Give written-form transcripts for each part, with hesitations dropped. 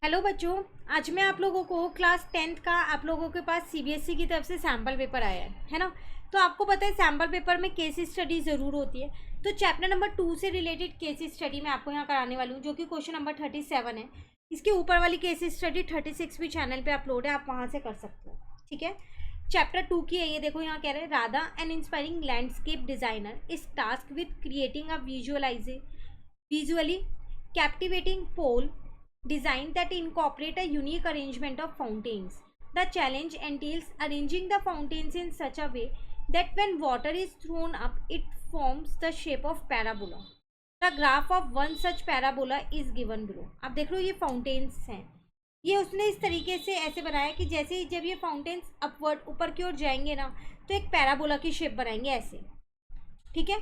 Hello बच्चों। आज मैं आप लोगों को क्लास 10th का आप लोगों के पास सीबीएसई की तरफ से सैम्पल पेपर आया है ना। तो आपको पता है सैम्पल पेपर में केस स्टडी ज़रूर होती है। तो चैप्टर नंबर 2 से रिलेटेड केस स्टडी मैं आपको यहाँ कराने वाली हूँ, जो कि क्वेश्चन नंबर 37 है। इसके ऊपर वाली केस स्टडी 36 भी चैनल पर अपलोड है, आप वहाँ से कर सकते हो। ठीक है, चैप्टर 2 की है ये। देखो यहाँ कह रहे हैं, Radha N inspiring landscape designer is task with creating a visually captivating pole design that incorporate a unique arrangement of fountains. The challenge entails arranging the fountains in such a way that when water is thrown up, it forms the shape of parabola. The graph of one such parabola is given below. अब देख लो ये fountains हैं। ये उसने इस तरीके से ऐसे बनाया कि जैसे ही जब ये फाउंटेन्स अपवर्ड ऊपर की ओर जाएंगे ना, तो एक पैराबोला की शेप बनाएंगे ऐसे। ठीक है,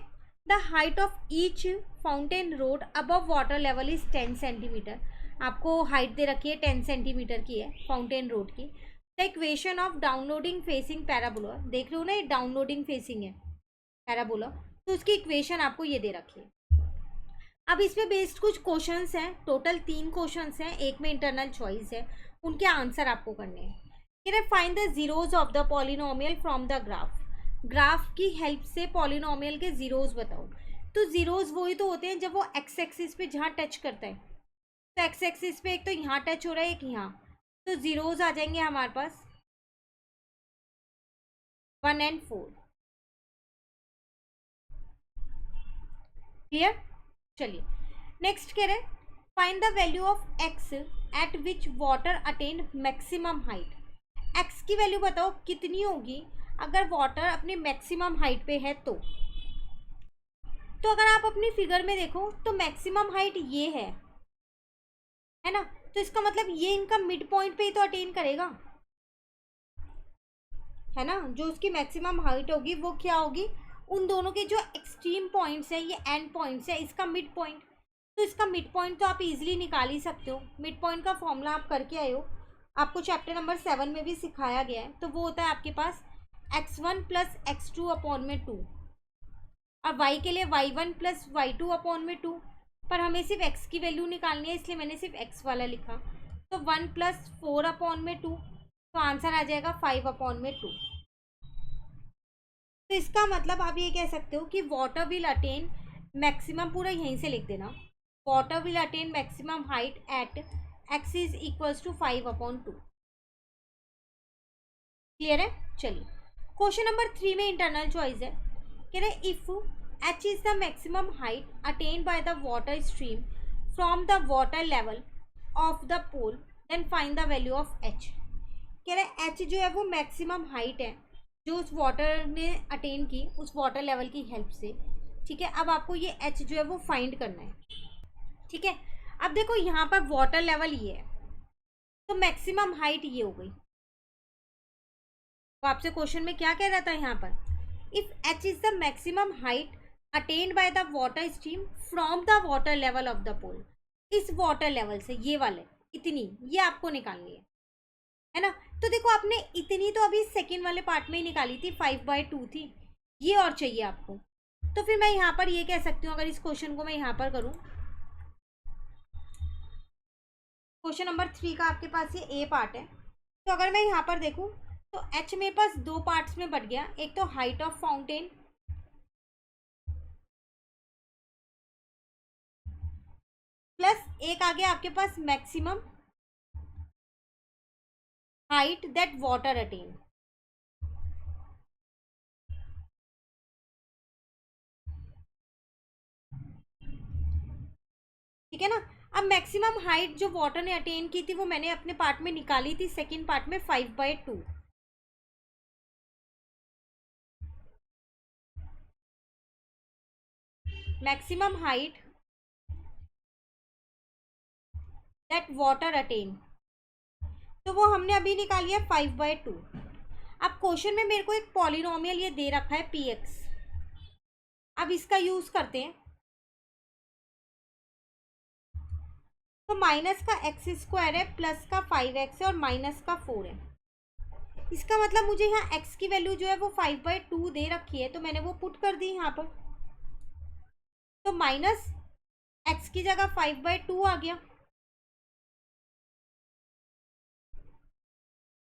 the height of each fountain road above water level is 10 centimetre. आपको हाइट दे रखी है 10 सेंटीमीटर की है फाउंटेन रोड की। The equation of downloading facing parabola, देख रहे हो ना, ये डाउनलोडिंग फेसिंग है पैराबोला, तो उसकी इक्वेशन आपको ये दे रखी है। अब इसमें बेस्ड कुछ क्वेश्चंस हैं, टोटल 3 क्वेश्चंस हैं, एक में इंटरनल चॉइस है, उनके आंसर आपको करने हैं। Find the zeros of the polynomial from the graph की हेल्प से पॉलिनोमियल के जीरोज बताओ। तो जीरोज वही तो होते हैं जब वो एक्स एक्सिस पे जहाँ टच करता है। तो एक्स एक्सिस पे एक तो यहाँ टच हो रहा है, एक यहाँ, तो जीरोज आ जाएंगे हमारे पास 1 और 4। क्लियर? चलिए नेक्स्ट कह रहे, find the value of x eight which water attain maximum height. X की वैल्यू बताओ कितनी होगी अगर वाटर अपने मैक्सिमम हाइट पे है। तो अगर आप अपनी फिगर में देखो तो मैक्सिमम हाइट ये है ना, तो इसका मतलब ये इनका मिड पॉइंट पे ही तो अटेन करेगा, है ना। जो उसकी मैक्सिमम हाइट होगी वो क्या होगी, उन दोनों के जो एक्सट्रीम पॉइंट्स हैं, ये एंड पॉइंट्स है, इसका मिड पॉइंट। तो इसका मिड पॉइंट तो आप इजीली निकाल ही सकते हो। मिड पॉइंट का फॉर्मूला आप करके आए हो, आपको चैप्टर नंबर 7 में भी सिखाया गया है। तो वो होता है आपके पास x1 प्लस x2 अपॉन में 2, और y के लिए y1 प्लस y2 अपॉन में 2। पर हमें सिर्फ x की वैल्यू निकालनी है, इसलिए मैंने सिर्फ x वाला लिखा। तो 1 प्लस 4 अपॉन में 2, तो आंसर आ जाएगा 5 अपॉन में 2। तो इसका मतलब आप ये कह सकते हो कि वाटर विल अटेन मैक्सिमम, पूरा यहीं से लिख देना, water will attain maximum height at x is equals to 5 upon 2। Clear है? चलिए क्वेश्चन नंबर 3 में इंटरनल चॉइस है। कह रहे if h is the maximum height attend by the water stream from the water level of the pole, then find the value of h। कह रहे h जो है वो मैक्सिमम हाइट है जो उस वाटर ने अटेन की, उस वाटर लेवल की हेल्प से। ठीक है, अब आपको ये h जो है वो फाइंड करना है। ठीक है, अब देखो यहाँ पर वाटर लेवल ये है, तो मैक्सिमम हाइट ये हो गई। तो आपसे क्वेश्चन में क्या कह रहा था यहाँ पर, if h is the maximum height attend by the water stream from the water level of the pole, इस वाटर लेवल से ये वाले इतनी, ये आपको निकालनी है ना। तो देखो आपने इतनी तो अभी सेकेंड वाले पार्ट में ही निकाली थी, 5/2 थी, ये और चाहिए आपको। तो फिर मैं यहाँ पर ये कह सकती हूँ, अगर इस क्वेश्चन को मैं यहाँ पर करूँ, क्वेश्चन नंबर 3 का आपके पास ये ए पार्ट है। तो अगर मैं यहाँ पर देखूँ तो h मेरे पास 2 पार्ट्स में बट गया, एक तो हाइट ऑफ फाउंटेन प्लस एक आ गया आपके पास maximum height that water attain. ठीक है ना। अब मैक्सिमम हाइट जो वाटर ने अटेन की थी वो मैंने अपने पार्ट में निकाली थी, सेकेंड पार्ट में 5/2। Maximum height that water attain, तो वो हमने अभी निकाली है 5/2। अब क्वेश्चन में मेरे को एक पॉलिनोमियल ये दे रखा है px, अब इसका यूज करते हैं। तो माइनस का x² है, प्लस का 5x है, और माइनस का 4 है। इसका मतलब मुझे यहाँ x की वैल्यू जो है वो 5/2 दे रखी है, तो मैंने वो पुट कर दी यहाँ पर। तो माइनस x की जगह 5/2 आ गया,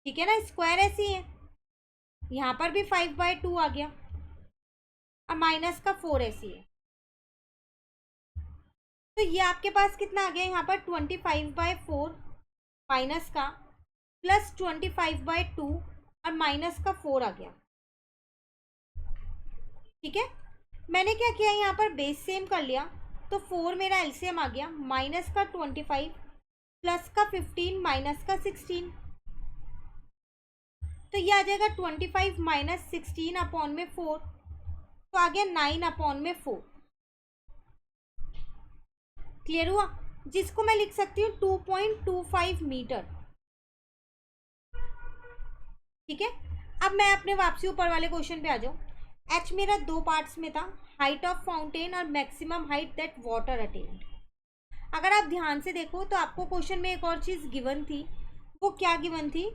ठीक है ना, स्क्वायर ऐसे ही है, यहाँ पर भी 5/2 आ गया और माइनस का 4 ऐसे ही है। तो ये आपके पास कितना आ गया यहाँ पर 25/4 माइनस का प्लस 25/2 और माइनस का 4 आ गया। ठीक है, मैंने क्या किया यहाँ पर बेस सेम कर लिया, तो 4 मेरा एलसीएम आ गया, माइनस का 25 प्लस का 15 माइनस का 16, तो ये आ जाएगा 25 माइनस 16 अपॉन में 4, तो आ गया 9 अपॉन में 4। क्लियर हुआ, जिसको मैं लिख सकती हूँ 2.25 मीटर। ठीक है, अब मैं अपने वापसी ऊपर वाले क्वेश्चन पे आ जाऊँ। एच मेरा दो पार्ट्स में था, हाइट ऑफ फाउंटेन और maximum height that water attend. अगर आप ध्यान से देखो तो आपको क्वेश्चन में एक और चीज़ गिवन थी, वो क्या गिवन थी,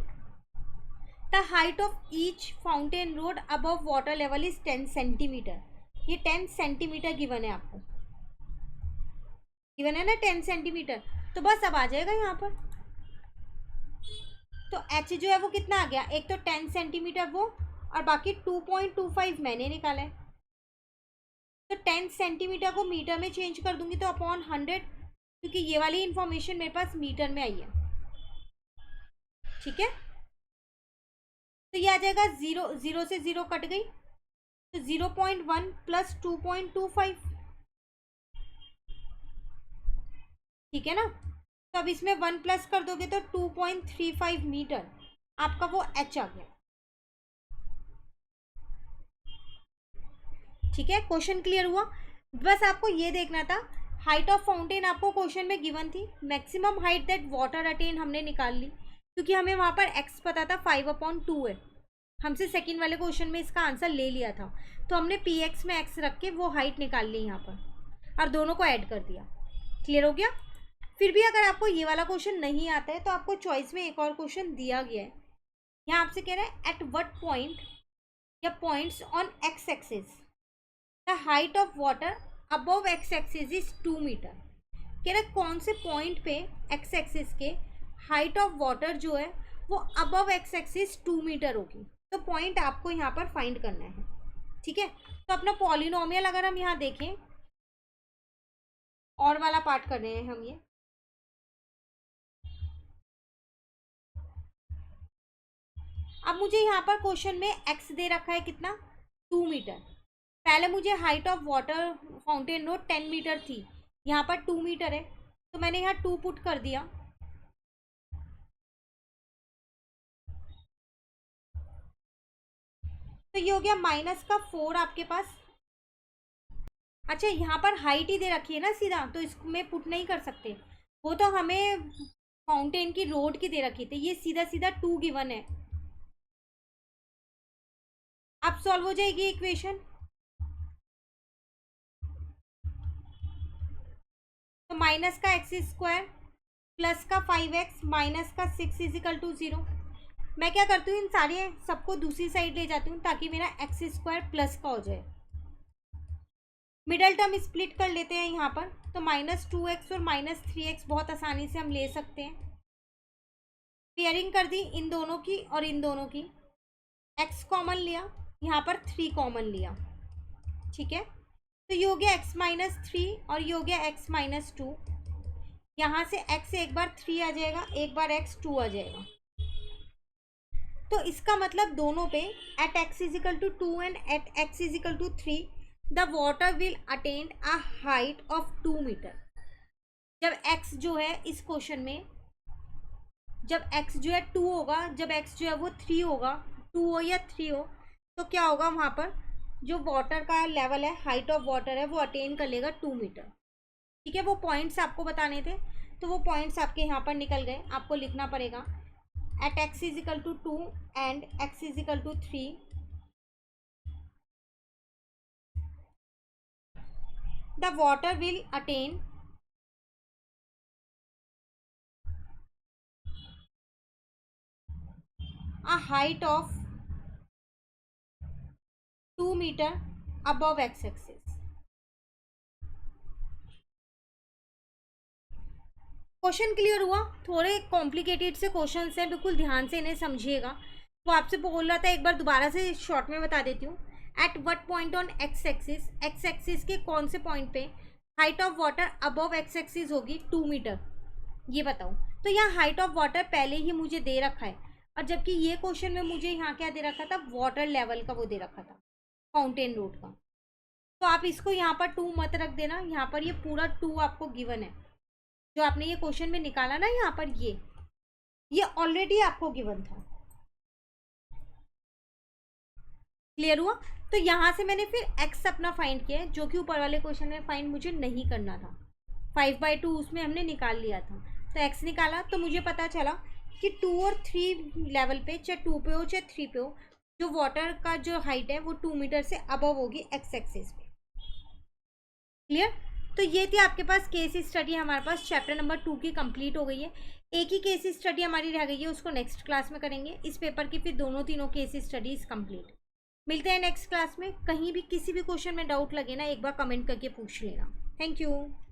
the height of each fountain road above water level is 10 centimetre. ये 10 सेंटीमीटर गिवन है आपको, गिवन है ना 10 सेंटीमीटर, तो बस अब आ जाएगा यहाँ पर। तो एच जो है वो कितना आ गया, एक तो 10 सेंटीमीटर वो और बाकी 2.25 मैंने निकाला है, तो 10 सेंटीमीटर को मीटर में चेंज कर दूंगी तो अपॉन 100, क्योंकि ये वाली इंफॉर्मेशन मेरे पास मीटर में आई है। ठीक है, तो ये आ जाएगा 0, 0 से 0 कट गई, तो 0.1 प्लस 2.25। ठीक है ना, तो अब इसमें 1 प्लस कर दोगे तो 2.35 मीटर आपका वो एच आ गया। ठीक है, क्वेश्चन क्लियर हुआ। बस आपको ये देखना था, हाइट ऑफ फाउंटेन आपको क्वेश्चन में गिवन थी, maximum height that water attain हमने निकाल ली, क्योंकि हमें वहाँ पर एक्स पता था 5/2 है, हमसे सेकंड वाले क्वेश्चन में इसका आंसर ले लिया था, तो हमने पी एक्स में एक्स रख के वो हाइट निकाल ली यहाँ पर और दोनों को ऐड कर दिया। क्लियर हो गया। फिर भी अगर आपको ये वाला क्वेश्चन नहीं आता है तो आपको चॉइस में एक और क्वेश्चन दिया गया है, यहाँ आपसे कह रहा है एट व्हाट पॉइंट या points on X axis the height of water above X axis is 2 metre. कह रहा है कौन से पॉइंट पे एक्स एक्सिस के हाइट ऑफ वाटर जो है वो अबव एक्स एक्सिस 2 मीटर होगी, तो पॉइंट आपको यहाँ पर फाइंड करना है। ठीक है, तो अपना पॉलिनोमियल अगर हम यहाँ देखें, और वाला पार्ट कर रहे हैं हम ये, अब मुझे यहाँ पर क्वेश्चन में एक्स दे रखा है कितना 2 मीटर, पहले मुझे height of water fountain road 10 metre थी, यहाँ पर 2 मीटर है, तो मैंने यहाँ 2 पुट कर दिया, तो ये हो गया माइनस का 4 आपके पास। अच्छा, यहाँ पर हाइट ही दे रखी है ना सीधा, तो इसमें पुट नहीं कर सकते, वो तो हमें फाउंटेन की रोड की दे रखी थी, ये सीधा सीधा 2 गिवन है। अब सॉल्व हो जाएगी इक्वेशन, तो माइनस का एक्स स्क्वायर प्लस का 5x माइनस का 6 इजिकल टू 0। मैं क्या करती हूँ, इन सारे सबको दूसरी साइड ले जाती हूँ ताकि मेरा एक्स स्क्वायर प्लस का हो जाए। मिडल टर्म स्प्लिट कर लेते हैं यहाँ पर, तो -2x और -3x बहुत आसानी से हम ले सकते हैं। पेयरिंग कर दी इन दोनों की और इन दोनों की, x कॉमन लिया, यहाँ पर 3 कॉमन लिया। ठीक है, तो ये हो गया x-3 और ये हो गया x-2। यहाँ से x एक बार 3 आ जाएगा, एक बार x 2 आ जाएगा, तो इसका मतलब दोनों पे at x equal to 2 and at x equal to 3 the water will attain a height of 2 metre. जब x जो है इस क्वेश्चन में, जब x जो है 2 होगा, जब x जो है वो 3 होगा, 2 हो या 3 हो, तो क्या होगा वहाँ पर जो वाटर का लेवल है, हाइट ऑफ वाटर है, वो अटेन कर लेगा 2 मीटर। ठीक है, वो पॉइंट्स आपको बताने थे, तो वो पॉइंट्स आपके यहाँ पर निकल गए। आपको लिखना पड़ेगा at x equal to 2 and x equal to 3 the water will attain a height of 2 meter above x-axis। Question clear हुआ? थोड़े कॉम्प्लिकेटेड से क्वेश्चन हैं, बिल्कुल ध्यान से इन्हें समझिएगा। वो आपसे बोल रहा था, एक बार दोबारा से शॉर्ट में बता देती हूँ। Eight what point on X axis के कौन से पॉइंट पे height of water above X axis होगी 2 मीटर, ये बताओ। तो यहाँ हाइट ऑफ वाटर पहले ही मुझे दे रखा है, और जबकि ये क्वेश्चन में मुझे यहाँ क्या दे रखा था, वाटर लेवल का वो दे रखा था, फाउंटेन रोड का। तो आप इसको यहाँ पर 2 मत रख देना, यहाँ पर ये पूरा 2 आपको गिवन है। जो आपने ये क्वेश्चन में निकाला ना यहाँ पर, ये ऑलरेडी आपको गिवन था। क्लियर हुआ? तो यहाँ से मैंने फिर x अपना फाइंड किया है, जो कि ऊपर वाले क्वेश्चन में फाइंड मुझे नहीं करना था। 5/2 उसमें हमने निकाल लिया था, तो x निकाला, तो मुझे पता चला कि 2 और 3 लेवल पे, चाहे 2 पे हो चाहे 3 पे हो, जो वाटर का जो हाइट है वो 2 मीटर से अबव होगी एक्स एक्सिस पे। क्लियर? तो ये थी आपके पास केस स्टडी, हमारे पास चैप्टर नंबर 2 की कंप्लीट हो गई है। एक ही केस स्टडी हमारी रह गई है, उसको नेक्स्ट क्लास में करेंगे। इस पेपर की फिर दोनों तीनों केस स्टडीज कंप्लीट। मिलते हैं नेक्स्ट क्लास में। कहीं भी किसी भी क्वेश्चन में डाउट लगे ना, एक बार कमेंट करके पूछ लेना। Thank you.